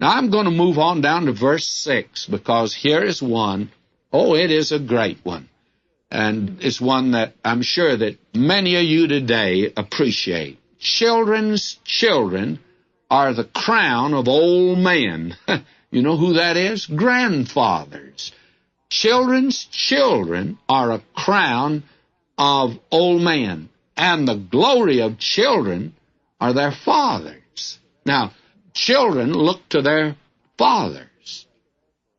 Now, I'm going to move on down to verse 6, because here is one. Oh, it is a great one. And it's one that I'm sure that many of you today appreciate. Children's children are the crown of old men. You know who that is? Grandfathers. Children's children are a crown of old men, and the glory of children are their fathers. Now, children look to their fathers,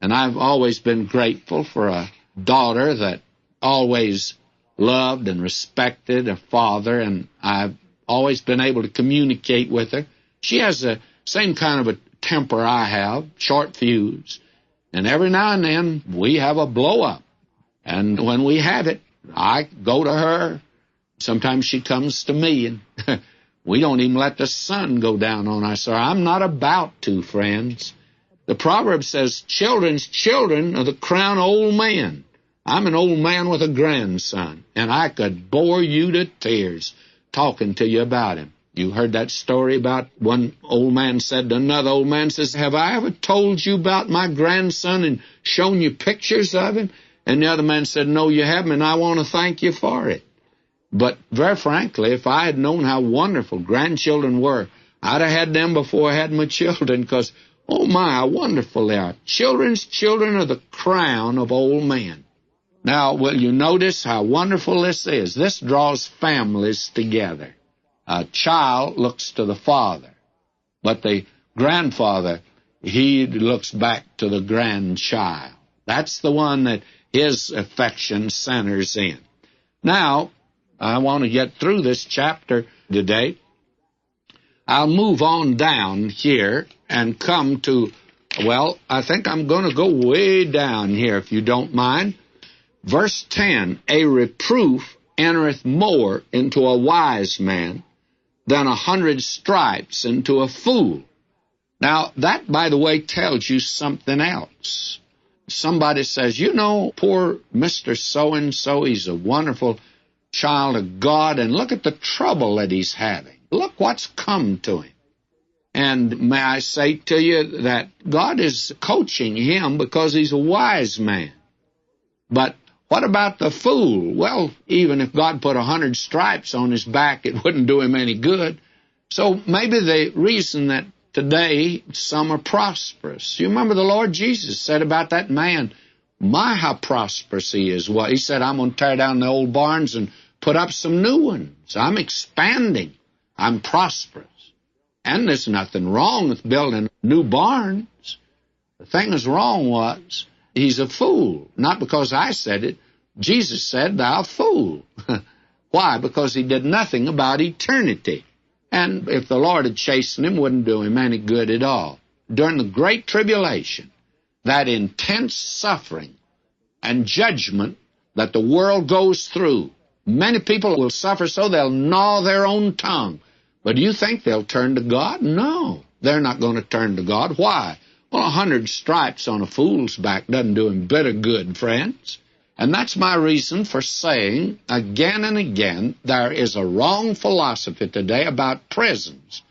and I've always been grateful for a daughter that always loved and respected her father, and I've always been able to communicate with her. She has the same kind of a temper I have, short fuse, and every now and then we have a blow-up. And when we have it, I go to her. Sometimes she comes to me, and we don't even let the sun go down on us. So I'm not about to, friends. The proverb says, children's children are the crown of old men. I'm an old man with a grandson, and I could bore you to tears talking to you about him. You heard that story about one old man said to another old man, says, have I ever told you about my grandson and shown you pictures of him? And the other man said, no, you haven't, and I want to thank you for it. But very frankly, if I had known how wonderful grandchildren were, I'd have had them before I had my children, because, oh my, how wonderful they are. Children's children are the crown of old men. Now, will you notice how wonderful this is? This draws families together. A child looks to the father, but the grandfather, he looks back to the grandchild. That's the one that his affection centers in. Now, I want to get through this chapter today. I'll move on down here and come to, well, I think I'm going to go way down here, if you don't mind. Verse 10, a reproof entereth more into a wise man than 100 stripes into a fool. Now, that, by the way, tells you something else. Somebody says, you know, poor Mr. So-and-so, he's a wonderful child of God, and look at the trouble that he's having. Look what's come to him. And may I say to you that God is coaching him because he's a wise man. But what about the fool? Well, even if God put 100 stripes on his back, it wouldn't do him any good. So maybe the reason that today some are prosperous. You remember the Lord Jesus said about that man, my, how prosperous he is. Well, he said, I'm going to tear down the old barns and put up some new ones. I'm expanding. I'm prosperous. And there's nothing wrong with building new barns. The thing that's wrong was, he's a fool. Not because I said it. Jesus said, thou fool. Why? Because he did nothing about eternity. And if the Lord had chastened him, it wouldn't do him any good at all. During the Great Tribulation, that intense suffering and judgment that the world goes through, many people will suffer so they'll gnaw their own tongue. But do you think they'll turn to God? No, they're not going to turn to God. Why? Well, 100 stripes on a fool's back doesn't do him a bit of good, friends. And that's my reason for saying again and again, there is a wrong philosophy today about prisons.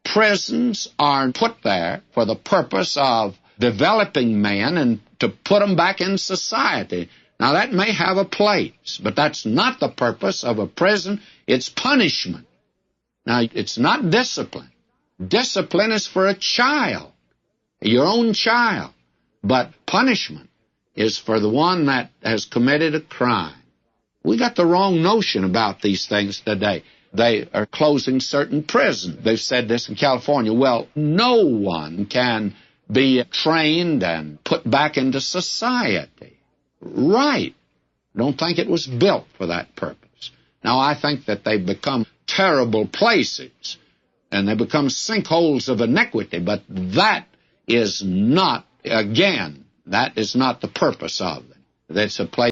Prisons are put there for the purpose of developing men and to put them back in society. Now, that may have a place, but that's not the purpose of a prison. It's punishment. Now, it's not discipline. Discipline is for a child, your own child. But punishment is for the one that has committed a crime. We got the wrong notion about these things today. They are closing certain prisons. They've said this in California. Well, no one can be trained and put back into society. Right. Don't think it was built for that purpose. Now, I think that they've become terrible places, and they become sinkholes of iniquity, but that is not, again, that is not the purpose of them. That's a place